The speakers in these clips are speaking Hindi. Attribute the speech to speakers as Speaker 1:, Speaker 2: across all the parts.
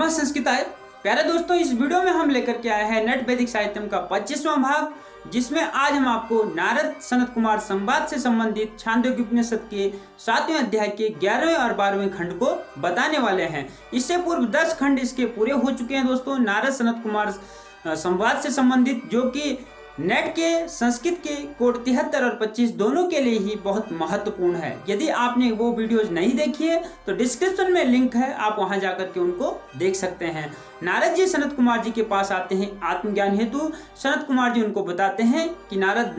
Speaker 1: नमः संस्कृताय। प्यारे दोस्तों, इस वीडियो में हम लेकर के आए हैं नट वैदिक साहित्यम का 25वां भाग, जिसमें आज हम आपको नारद सनत कुमार संवाद से संबंधित छांदोग्य उपनिषद के 7वें अध्याय के 11वें और 12वें खंड को बताने वाले हैं। इससे पूर्व 10 खंड इसके पूरे हो चुके हैं दोस्तों, नारद सनत कुमार संवाद से संबंधित, जो कि नेट के संस्कृत के कोड 73 और 25 दोनों के लिए ही बहुत महत्वपूर्ण है। यदि आपने वो वीडियोज नहीं देखी है तो डिस्क्रिप्शन में लिंक है, आप वहां जाकर के उनको देख सकते हैं। नारद जी सनत कुमार जी के पास आते हैं आत्मज्ञान हेतु। सनत कुमार जी उनको बताते हैं कि नारद,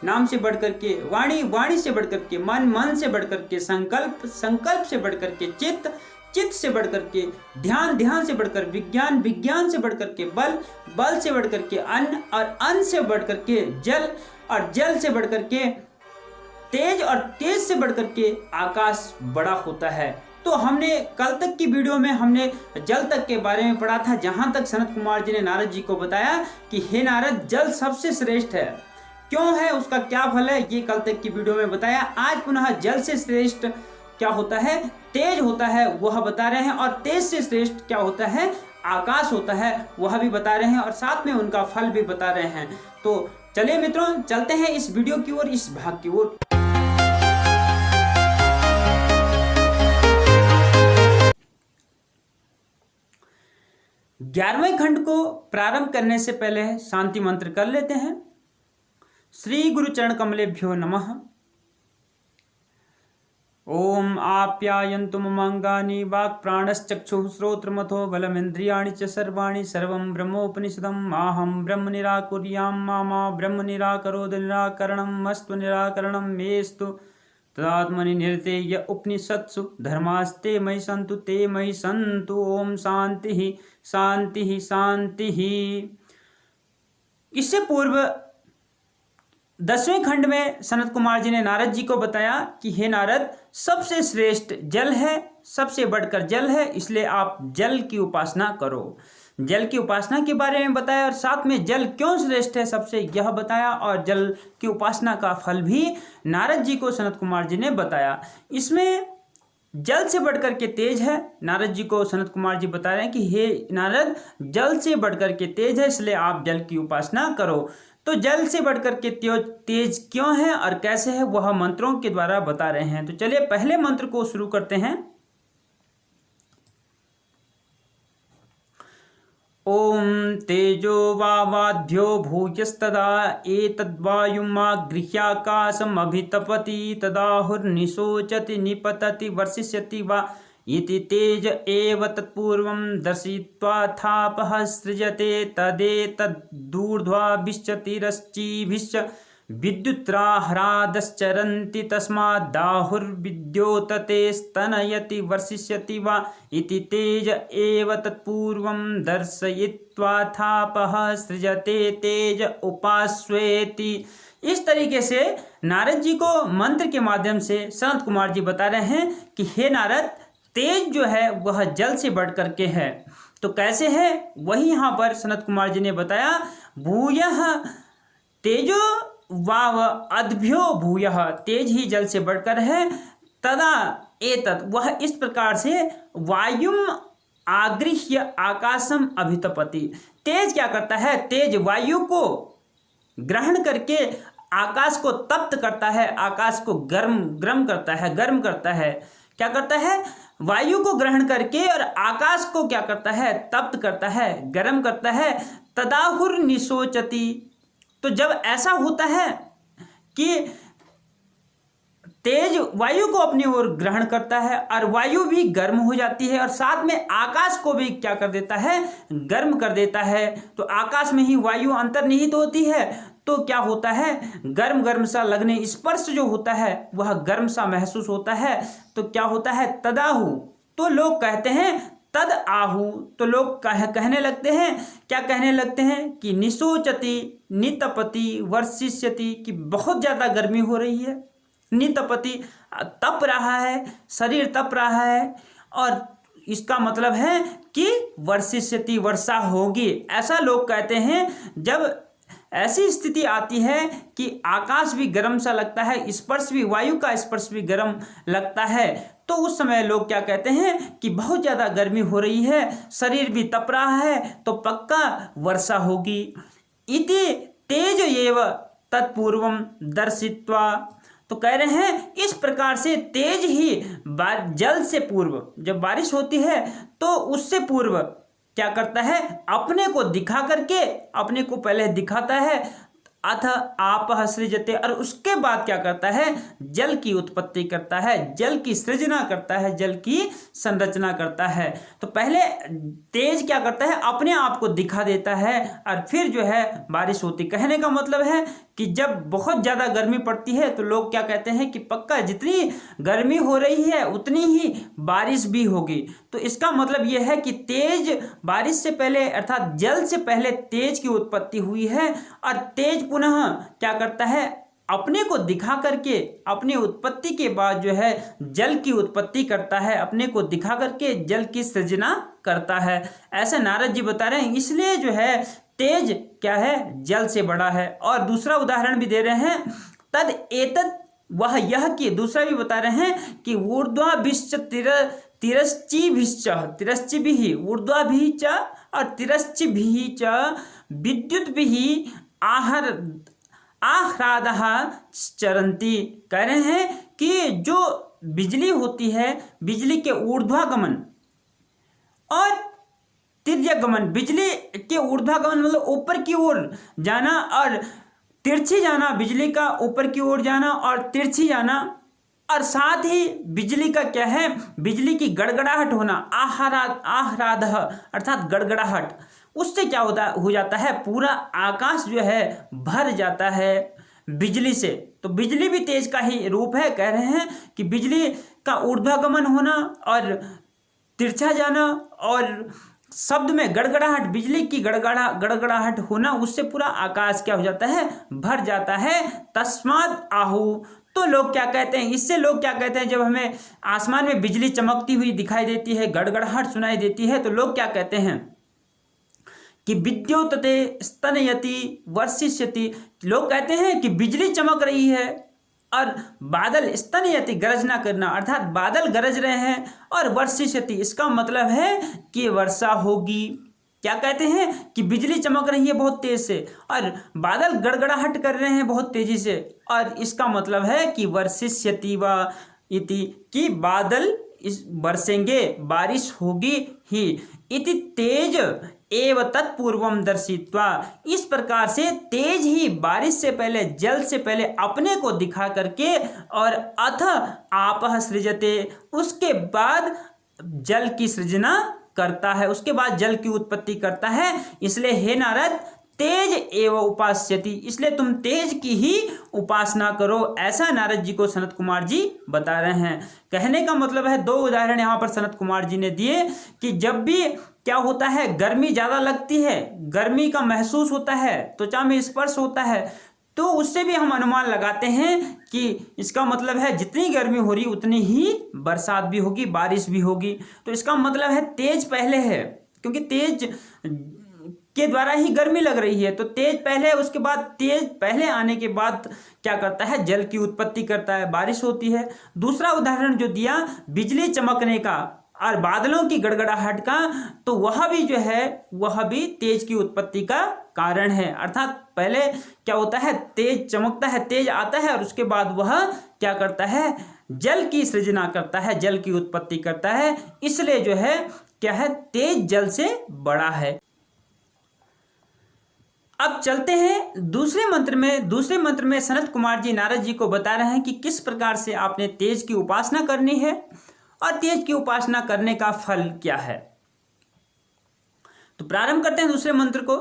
Speaker 1: नाम से बढ़कर के वाणी, वाणी से बढ़कर के मन, मन से बढ़कर के संकल्प, संकल्प से बढ़कर के चित्त, चित्त से बढ़कर के ध्यान, ध्यान से बढ़कर विज्ञान, विज्ञान से बढ़कर के बल, बल से बढ़कर के अन्न, और अन्न से बढ़कर के जल, और जल से बढ़कर के तेज, और तेज से बढ़कर के आकाश बड़ा होता है। तो हमने कल तक की वीडियो में हमने जल तक के बारे में पढ़ा था, जहां तक सनत कुमार जी ने नारद जी को बताया कि हे नारद, जल सबसे श्रेष्ठ है। क्यों है, उसका क्या फल है, ये कल तक की वीडियो में बताया। आज पुनः जल से श्रेष्ठ क्या होता है, तेज होता है, वह बता रहे हैं। और तेज से श्रेष्ठ क्या होता है, आकाश होता है, वह भी बता रहे हैं, और साथ में उनका फल भी बता रहे हैं। तो चलिए मित्रों, चलते हैं इस वीडियो की ओर, इस भाग की ओर। ग्यारहवें खंड को प्रारंभ करने से पहले शांति मंत्र कर लेते हैं। श्री गुरु चरण कमलेभ्यो नमः। ओम आप्यायन्तु ममांगानि वाक् प्राणश्चक्षुः श्रोत्रमथो बलमिन्द्रियाणि च सर्वाणि सर्वं ब्रह्मोपनिषदं माहं ब्रह्म निराकुर्यां मा ब्रह्म निराकरोति निराकरणमस्तु निराकरणं मेस्तु तदात्मनि निरतेय उपनिषत्सु धर्मास्ते मयि सन्तु ते मयि सन्तु। ओम शांति शांति शांति। इससे पूर्व 10वें खंड में सनत कुमार जी ने नारद जी को बताया कि हे नारद, सबसे श्रेष्ठ जल है, सबसे बढ़कर जल है, इसलिए आप जल की उपासना करो। जल की उपासना के बारे में बताया, और साथ में जल क्यों श्रेष्ठ है सबसे, यह बताया, और जल की उपासना का फल भी नारद जी को सनत कुमार जी ने बताया। इसमें जल से बढ़कर के तेज है। नारद जी को सनत कुमार जी बता रहे हैं कि हे नारद, जल से बढ़कर के तेज है, इसलिए आप जल की उपासना करो। तो जल से बढ़कर के तेज क्यों है और कैसे है, वह मंत्रों के द्वारा बता रहे हैं। तो चलिए पहले मंत्र को शुरू करते हैं। ओम तेजो वावाद्यो भूयस्तदा एतद्वायुमागृह्याकाशम् अभितपति तदाहुर्निशोचति निपतति वर्षिष्यति वा इति तेज एव तत्पूर्वं दर्शयित्वाथापः सृजते तदेतदूर्ध्वाभिश्चतिरश्चीभिश्च विद्युत्राह्रादश्चरन्ति तस्माद्दाहुर्विद्योतते स्तनयति वर्षिष्यति वा इति तेज एव तत्पूर्वं दर्शयित्वाथापः सृजते तेज उपास्वेति। इस तरीके से नारद जी को मंत्र के माध्यम से सनत कुमार जी बता रहे हैं कि हे नारद, तेज जो है वह जल से बढ़ करके है। तो कैसे है, वही यहाँ पर सनत कुमार जी ने बताया। भूयः तेजो वाव अद्भ्यो भूयः, तेज ही जल से बढ़कर है। तदा एतत्, वह इस प्रकार से वायुम आगृह्य आकाशम अभितपति, तेज क्या करता है, तेज वायु को ग्रहण करके आकाश को तप्त करता है, आकाश को गर्म करता है, गर्म करता है। क्या करता है, वायु को ग्रहण करके और आकाश को क्या करता है, तप्त करता है, गर्म करता है। तदाहुर निशोचति, तो जब ऐसा होता है कि तेज वायु को अपनी ओर ग्रहण करता है और वायु भी गर्म हो जाती है, और साथ में आकाश को भी क्या कर देता है, गर्म कर देता है। तो आकाश में ही वायु अंतर्निहित होती है, तो क्या होता है, गर्म गर्म सा लगने, स्पर्श जो होता है वह गर्म सा महसूस होता है। तो क्या होता है, तदाहु, तो लोग कहते हैं तद आहु, तो लोग कहने लगते हैं, क्या कहने लगते हैं कि निशोचति नितपति वर्षिष्यति, कि बहुत ज़्यादा गर्मी हो रही है। नितपति, तप रहा है, शरीर तप रहा है, और इसका मतलब है कि वर्षिष्यति, वर्षा होगी, ऐसा लोग कहते हैं। जब ऐसी स्थिति आती है कि आकाश भी गर्म सा लगता है, स्पर्श भी, वायु का स्पर्श भी गर्म लगता है। तो उस समय लोग क्या कहते हैं कि बहुत ज़्यादा गर्मी हो रही है, शरीर भी तप रहा है, तो पक्का वर्षा होगी। इति तेज एव तत्पूर्वम दर्शित्वा, तो कह रहे हैं इस प्रकार से तेज ही जल से पूर्व, जब बारिश होती है तो उससे पूर्व क्या करता है, अपने को दिखा करके, अपने को पहले दिखाता है, अथ आपः सृजते, और उसके बाद क्या करता है, जल की उत्पत्ति करता है, जल की सृजना करता है, जल की संरचना करता है। तो पहले तेज क्या करता है, अपने आप को दिखा देता है और फिर जो है बारिश होती। कहने का मतलब है कि जब बहुत ज़्यादा गर्मी पड़ती है तो लोग क्या कहते हैं कि पक्का जितनी गर्मी हो रही है उतनी ही बारिश भी होगी। तो इसका मतलब यह है कि तेज बारिश से पहले अर्थात जल से पहले तेज की उत्पत्ति हुई है, और तेज पुनः क्या करता है, अपने को दिखा करके अपनी उत्पत्ति के बाद जो है जल की उत्पत्ति करता है, अपने को दिखा करके जल की सृजना करता है। ऐसे नारद जी बता रहे हैं, इसलिए जो है तेज क्या है, जल से बड़ा है। और दूसरा उदाहरण भी दे रहे हैं, तद एतद वह यह कि दूसरा भी बता रहे हैं कि ऊर्ध्वाभिश्च तिरश्चिभिश्च तिरश्चिभिः ऊर्ध्वाभिः और तिरश्चिभिः विद्युद्भिः आह्लादः चरन्ति। कह रहे हैं कि जो बिजली होती है, बिजली के ऊर्ध्वागमन और तिर्यगमन, बिजली के ऊर्ध्वागमन मतलब ऊपर की ओर जाना और तिरछी जाना, बिजली का ऊपर की ओर जाना और तिरछी जाना, और साथ ही बिजली का क्या है, बिजली की गड़गड़ाहट होना, आह्लाद अर्थात गड़गड़ाहट, उससे क्या हो जाता है, पूरा आकाश जो है भर जाता है बिजली से। तो बिजली भी तेज का ही रूप है। कह रहे हैं कि बिजली का ऊर्ध्वागमन होना और तिरछा जाना और शब्द में गड़गड़ाहट, बिजली की गड़गड़ाहट होना, उससे पूरा आकाश क्या हो जाता है, भर जाता है। तस्माद आहु, तो लोग क्या कहते हैं, इससे लोग क्या कहते हैं, जब हमें आसमान में बिजली चमकती हुई दिखाई देती है, गड़गड़ाहट सुनाई देती है, तो लोग क्या कहते हैं कि विद्युतते स्तनयति वर्षिष्यति। लोग कहते हैं कि बिजली चमक रही है और बादल स्तनयति गरजना करना, अर्थात बादल गरज रहे हैं, और वर्षिष्यति इसका मतलब है कि वर्षा होगी। क्या कहते हैं कि बिजली चमक रही है बहुत तेज से और बादल गड़गड़ाहट कर रहे हैं बहुत तेजी से, और इसका मतलब है कि वर्षिष्यति व इति, कि बादल इस बरसेंगे, बारिश होगी ही। इति तेज एव तत्पूर्वम दर्शित्वा, इस प्रकार से तेज ही बारिश से पहले, जल से पहले अपने को दिखा करके, और अथ आपः सृजते, उसके बाद जल की सृजना करता है, उसके बाद जल की उत्पत्ति करता है। इसलिए हे नारद, तेज एव उपास्यति, इसलिए तुम तेज की ही उपासना करो, ऐसा नारद जी को सनत कुमार जी बता रहे हैं। कहने का मतलब है, दो उदाहरण यहाँ पर सनत कुमार जी ने दिए कि जब भी क्या होता है, गर्मी ज़्यादा लगती है, गर्मी का महसूस होता है, त्वचा में स्पर्श होता है, तो उससे भी हम अनुमान लगाते हैं कि इसका मतलब है जितनी गर्मी हो रही उतनी ही बरसात भी होगी, बारिश भी होगी। तो इसका मतलब है तेज पहले है, क्योंकि तेज के द्वारा ही गर्मी लग रही है, तो तेज पहले, उसके बाद तेज पहले आने के बाद क्या करता है, जल की उत्पत्ति करता है, बारिश होती है। दूसरा उदाहरण जो दिया बिजली चमकने का और बादलों की गड़गड़ाहट का, तो वह भी जो है, वह भी तेज की उत्पत्ति का कारण है। अर्थात पहले क्या होता है, तेज चमकता है, तेज आता है, और उसके बाद वह क्या करता है, जल की सृजना करता है, जल की उत्पत्ति करता है। इसलिए जो है क्या है, तेज जल से बड़ा है। अब चलते हैं दूसरे मंत्र में सनत कुमार जी नारद जी को बता रहे हैं कि किस प्रकार से आपने तेज की उपासना करनी है और तेज की उपासना करने का फल क्या है। तो प्रारंभ करते हैं दूसरे मंत्र को।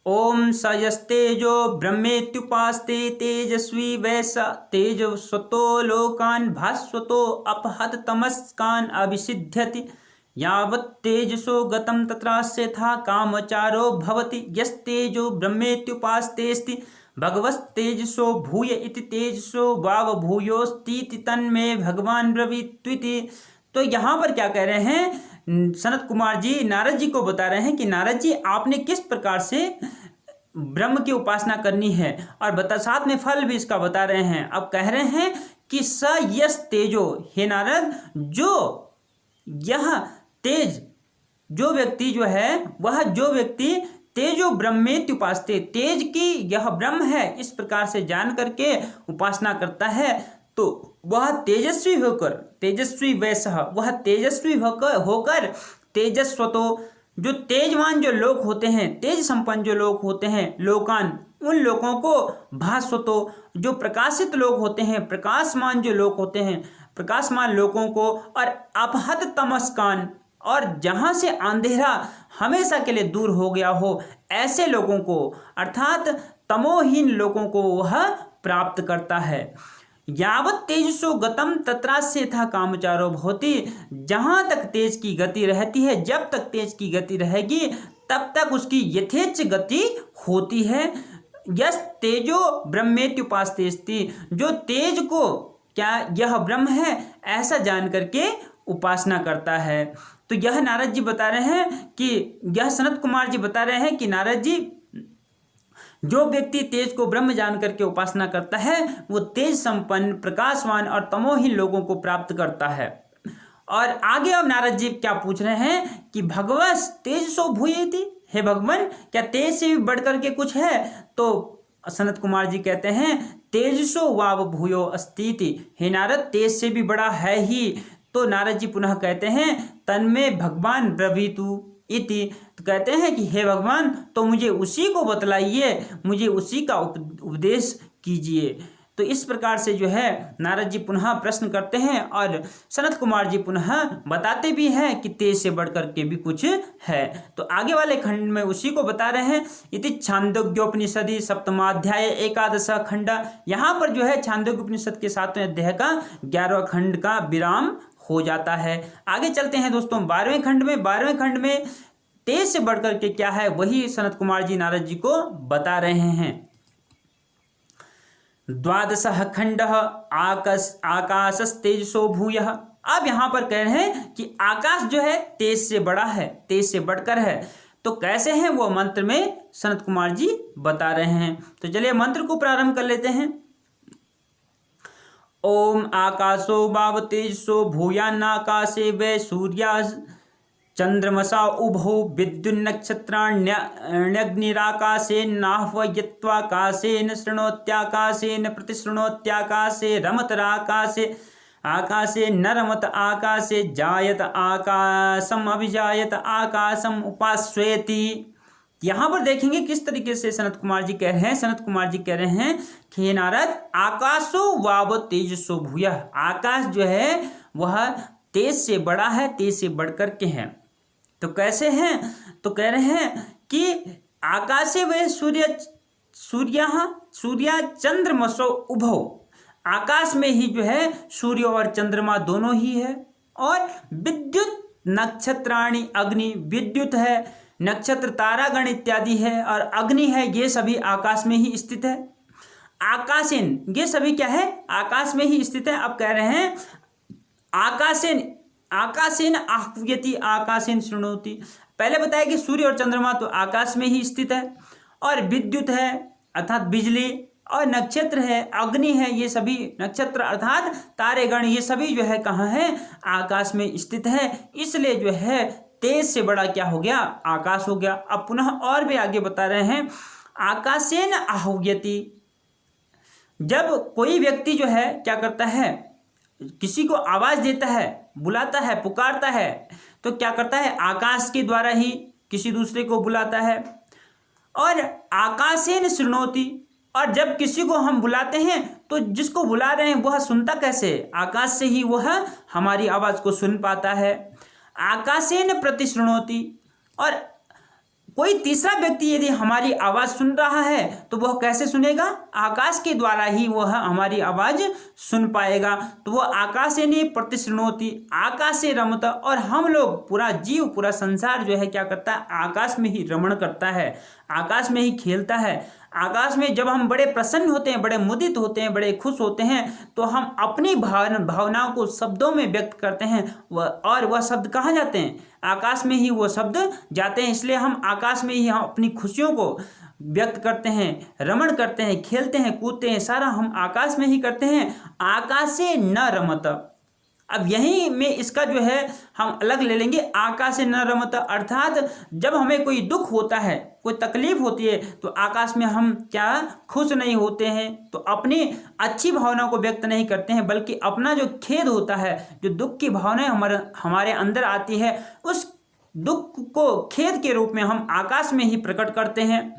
Speaker 1: ओम सयस्तेजो ब्रह्मेत्युपास्ते तेजस्वी वैसा तेजस्वतो लोकान भास्वतो अपहत तमस्कान अभिसिध्यति यावत् तेजसो गतं तत्रास्य था कामचारो भवति यस्तेजो ब्रह्मेत्युपास्तेस्ति भगवस्तेजसो भूय इति तेजसो वाव भूयोस्तीति तन्मे भगवान ब्रवीत्विति। तो यहाँ पर क्या कह रहे हैं, सनत कुमार जी नारद जी को बता रहे हैं कि नारद जी, आपने किस प्रकार से ब्रह्म की उपासना करनी है। और साथ में फल भी इसका बता रहे हैं। अब कह रहे हैं कि स यस तेजो, हे नारद, जो यह तेज, जो व्यक्ति जो है वह, जो व्यक्ति तेजो ब्रह्मेति उपासते, तेज की यह ब्रह्म है इस प्रकार से जान करके उपासना करता है, तो वह तेजस्वी होकर, तेजस्वी वैसह, वह तेजस्वी होकर तेजस्वतो, जो तेजवान जो लोग होते हैं, तेज संपन्न जो लोग होते हैं, लोकान, उन लोगों को, भास्वतो, जो प्रकाशित लोग होते हैं, प्रकाशमान जो लोग होते हैं, प्रकाशमान लोगों को, और अपहत तमस्कान, और जहाँ से अंधेरा हमेशा के लिए दूर हो गया हो ऐसे लोगों को, अर्थात तमोहीन लोगों को वह प्राप्त करता है। यावत तेजसो गतम तत्रास्य था कामचारो भवति, जहाँ तक तेज की गति रहती है, जब तक तेज की गति रहेगी तब तक उसकी यथेच्छ गति होती है। यस तेजो ब्रह्मेति उपासतेस्ति, जो तेज को क्या यह ब्रह्म है ऐसा जान करके उपासना करता है। तो यह नारद जी बता रहे हैं कि, यह सनत कुमार जी बता रहे हैं कि नारद जी, जो व्यक्ति तेज को ब्रह्म जान करके उपासना करता है वो तेज संपन्न, प्रकाशवान और तमोहीन लोगों को प्राप्त करता है। और आगे अब नारद जी क्या पूछ रहे हैं कि भगवस तेज सो भूयेति, हे भगवान क्या तेज से भी बढ़कर के कुछ है? तो सनत कुमार जी कहते हैं तेजसो वाव भूयो अस्तीति, हे नारद तेज से भी बड़ा है ही। तो नारद जी पुनः कहते हैं तन्मे भगवान ब्रवीतु इति, तो कहते हैं कि हे भगवान तो मुझे उसी को बतलाइए, मुझे उसी का उपदेश कीजिए। तो इस प्रकार से जो है नारद जी पुनः प्रश्न करते हैं और सनत कुमार जी पुनः बताते भी हैं कि तेज से बढ़कर के भी कुछ है। तो आगे वाले खंड में उसी को बता रहे हैं। इति छांदोग्योपनिषदि सप्तमाध्याय एकादश खंड, यहाँ पर जो है छांदोग्योपनिषद के 7वें अध्याय का 11वां खंड का विराम हो जाता है। आगे चलते हैं दोस्तों 12वें खंड में। 12वें खंड में तेज से बढ़कर के क्या है वही सनत कुमार जी नारद जी को बता रहे हैं। द्वादशः खंडः आकाशस्तेजसो भूयः। अब यहाँ पर कह रहे हैं कि आकाश जो है तेज से बड़ा है, तेज से बढ़कर है। तो कैसे हैं वो मंत्र में सनत कुमार जी बता रहे हैं। तो चलिए मंत्र को प्रारंभ कर लेते हैं। ओम आकाशो वाव तेजसो भूयान्नाकाशे वै सूर्या चंद्रमसा उभौ विद्युन्नक्षत्राण्यग्निराकाशेन्नाह्वयित्वाकाशेन शृणोत्याकाशेन प्रतिशृणोत्याकाशे रमतराकाशे आकाशे न रमत आकाशे जायत आकाशम अभिजायत आकाशम उपास्वेति। यहाँ पर देखेंगे किस तरीके से सनत कुमार जी कह रहे हैं। सनत कुमार जी कह रहे हैं कि हे नारद आकाशो वाव तेजसो भूयः, आकाश जो है वह तेज से बड़ा है, तेज से बढ़कर के है। तो कैसे हैं? तो कह रहे हैं कि आकाशे वह सूर्या चंद्रमसो उभौ, आकाश में ही जो है सूर्य और चंद्रमा दोनों ही है। और विद्युत नक्षत्राणि अग्नि, विद्युत है, नक्षत्र तारागण इत्यादि है और अग्नि है, ये सभी आकाश में ही स्थित है। आकाशेन, ये सभी क्या है आकाश में ही स्थित है। अब कह रहे हैं आकाशेन आकाशेन आह्वयति आकाशेन शृणोति। पहले बताया कि सूर्य और चंद्रमा तो आकाश में ही स्थित है, और विद्युत है अर्थात बिजली, और नक्षत्र है, अग्नि है, ये सभी नक्षत्र अर्थात तारेगण ये सभी जो है कहाँ है आकाश में स्थित है। इसलिए जो है तेज से बड़ा क्या हो गया आकाश हो गया। अब पुनः और भी आगे बता रहे हैं आकाशेन आह्वयति, जब कोई व्यक्ति जो है क्या करता है किसी को आवाज देता है, बुलाता है, पुकारता है, तो क्या करता है आकाश के द्वारा ही किसी दूसरे को बुलाता है। और आकाशेन शृणोति, और जब किसी को हम बुलाते हैं तो जिसको बुला रहे हैं वह सुनता कैसे, आकाश से ही वह हमारी आवाज को सुन पाता है। आकाशेन प्रतिशृणोति, और कोई तीसरा व्यक्ति यदि हमारी आवाज सुन रहा है तो वह कैसे सुनेगा, आकाश के द्वारा ही वह हमारी आवाज सुन पाएगा। तो वह आकाशेन प्रतिशृणोति, आकाश से रमत, और हम लोग पूरा जीव पूरा संसार जो है क्या करता है आकाश में ही रमण करता है, आकाश में ही खेलता है। आकाश में जब हम बड़े प्रसन्न होते हैं, बड़े मुदित होते हैं, बड़े खुश होते हैं, तो हम अपनी भावनाओं को शब्दों में व्यक्त करते हैं और वह शब्द कहाँ जाते हैं? आकाश में ही वो शब्द जाते हैं। इसलिए हम आकाश में ही हम अपनी खुशियों को व्यक्त करते हैं, रमण करते हैं, खेलते हैं, कूदते हैं, सारा हम आकाश में ही करते हैं। आकाशे न रमत। अब यहीं में इसका जो है हम अलग ले लेंगे, आकाश न रमत, अर्थात जब हमें कोई दुख होता है, कोई तकलीफ होती है, तो आकाश में हम क्या खुश नहीं होते हैं, तो अपनी अच्छी भावनाओं को व्यक्त नहीं करते हैं, बल्कि अपना जो खेद होता है, जो दुख की भावनाएं हमारे अंदर आती है, उस दुख को खेद के रूप में हम आकाश में ही प्रकट करते हैं।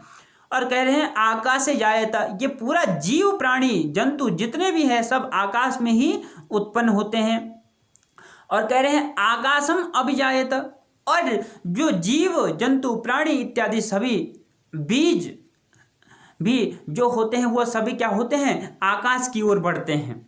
Speaker 1: और कह रहे हैं आकाश से जायता, ये पूरा जीव प्राणी जंतु जितने भी हैं सब आकाश में ही उत्पन्न होते हैं। और कह रहे हैं आकाशम अभिजायत, और जो जीव जंतु प्राणी इत्यादि सभी बीज भी जो होते हैं वो सभी क्या होते हैं? आकाश की ओर बढ़ते हैं।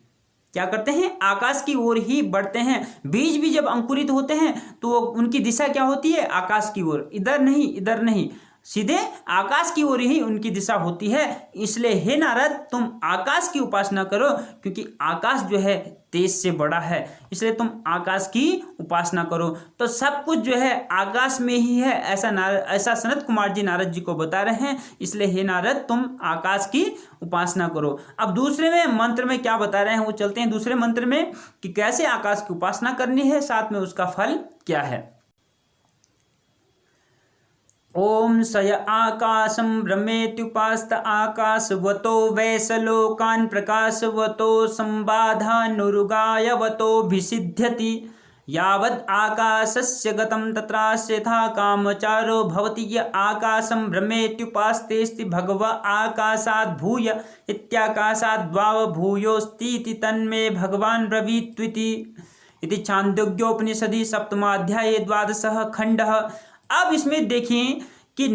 Speaker 1: क्या करते हैं? आकाश की ओर ही बढ़ते हैं। बीज भी जब अंकुरित होते हैं तो उनकी दिशा क्या होती है? आकाश की ओर, इधर नहीं, इधर नहीं, सीधे आकाश की ओर ही उनकी दिशा होती है। इसलिए हे नारद, तुम आकाश की उपासना करो, क्योंकि आकाश जो है तेज से बड़ा है, इसलिए तुम आकाश की उपासना करो। तो सब कुछ जो है आकाश में ही है, ऐसा सनत कुमार जी नारद जी को बता रहे हैं। इसलिए हे नारद, तुम आकाश की उपासना करो। अब दूसरे में मंत्र में क्या बता रहे हैं वो चलते हैं दूसरे मंत्र में, कि कैसे आकाश की उपासना करनी है, साथ में उसका फल क्या है। ओम सय आकाशं ब्रह्मेत्युपास्त आकाशवतो वैसलोकान् प्रकाशवतो संबाधानुरुगायवतोऽभिसिध्यति यावद् आकाशस्य गतं तत्रास्य यथा कामचारो भवति य आकाशं ब्रह्मेत्युपास्तेऽस्ति भगव आकाशाद् भूय इत्याकाशाद्वाव भूयोऽस्तीति तन्मे भगवान् ब्रवीत्विति। इति छान्दोग्योपनिषदि सप्तमाध्याये 12 खंडः। अब इसमें देखें कि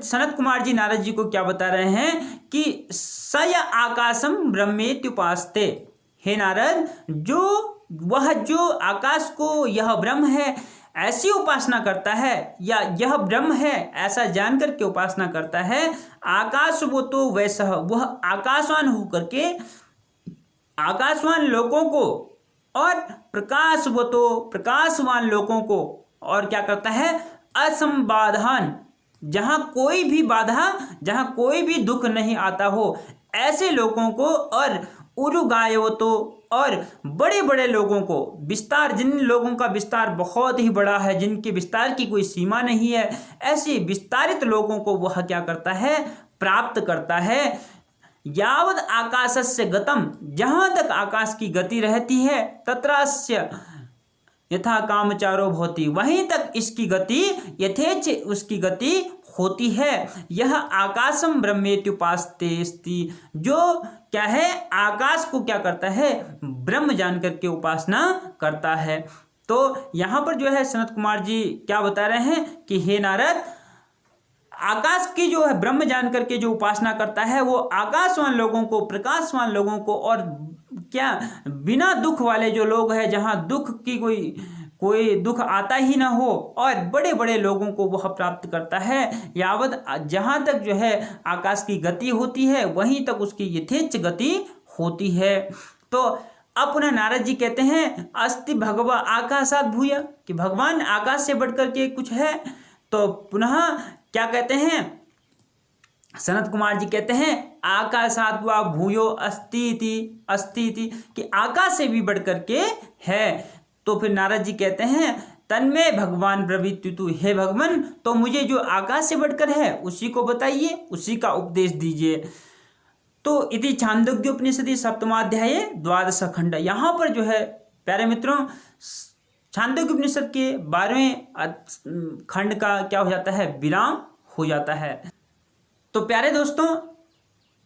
Speaker 1: सनत कुमार जी नारद जी को क्या बता रहे हैं कि सय आकाशम ब्रह्मेत्युपास्ते, हे नारद, जो आकाश को यह ब्रह्म है ऐसी उपासना करता है, या यह ब्रह्म है ऐसा जान करके उपासना करता है, आकाश वो तो वैसा, वह आकाशवान होकर के आकाशवान लोगों को और प्रकाश वो तो प्रकाशवान लोगों को और क्या करता है? असंबाधान, जहाँ कोई भी बाधा, जहाँ कोई भी दुख नहीं आता हो, ऐसे लोगों को, और उरुगायवतो, और बड़े बड़े लोगों को, विस्तार, जिन लोगों का विस्तार बहुत ही बड़ा है, जिनके विस्तार की कोई सीमा नहीं है, ऐसे विस्तारित लोगों को वह क्या करता है? प्राप्त करता है। यावद आकाशस्य गतम, जहाँ तक आकाश की गति रहती है, तत्रास्य यथा कामचारो भवति, वहीं तक इसकी गति यथेच्छ उसकी गति होती है। यह आकाशम ब्रह्मेत्युपास्तेस्ति, जो क्या है? आकाश को क्या करता है? ब्रह्म जान करके उपासना करता है। तो यहाँ पर जो है सनत कुमार जी क्या बता रहे हैं कि हे नारद, आकाश की जो है ब्रह्म जान करके जो उपासना करता है, वो आकाशवान लोगों को, प्रकाशवान लोगों को, और क्या बिना दुख वाले जो लोग हैं, जहाँ दुख की कोई दुख आता ही ना हो, और बड़े बड़े लोगों को वह प्राप्त करता है। यावत, जहाँ तक जो है आकाश की गति होती है, वहीं तक उसकी यथेच्छ गति होती है। तो अब पुनः नारद जी कहते हैं अस्ति भगवा आकाशात् भूय, कि भगवान आकाश से बढ़कर के कुछ है। तो पुनः क्या कहते हैं? सनत कुमार जी कहते हैं आकाशात् वा भूयो अस्ति अस्ति, कि आकाश से भी बढ़कर के है। तो फिर नारद जी कहते हैं तन्मे भगवान ब्रवीत्युतु, हे भगवान, तो मुझे जो आकाश से बढ़कर है उसी को बताइए, उसी का उपदेश दीजिए। तो इति छांदोग्योपनिषदि सप्तमाध्याये 12 खंड। यहाँ पर जो है प्यारे मित्रों, छांदोग्योपनिषद के 12वें खंड का क्या हो जाता है? विराम हो जाता है। तो प्यारे दोस्तों,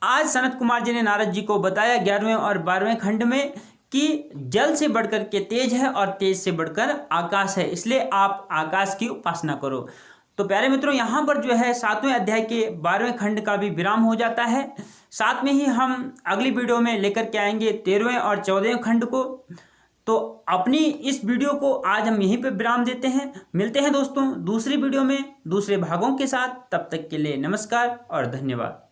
Speaker 1: आज सनत कुमार जी ने नारद जी को बताया 11वें और 12वें खंड में कि जल से बढ़कर के तेज है और तेज से बढ़कर आकाश है, इसलिए आप आकाश की उपासना करो। तो प्यारे मित्रों, यहाँ पर जो है 7वें अध्याय के 12वें खंड का भी विराम हो जाता है। साथ में ही हम अगली वीडियो में लेकर के आएंगे 13वें और 14वें खंड को। तो अपनी इस वीडियो को आज हम यहीं पे विराम देते हैं। मिलते हैं दोस्तों दूसरी वीडियो में दूसरे भागों के साथ। तब तक के लिए नमस्कार और धन्यवाद।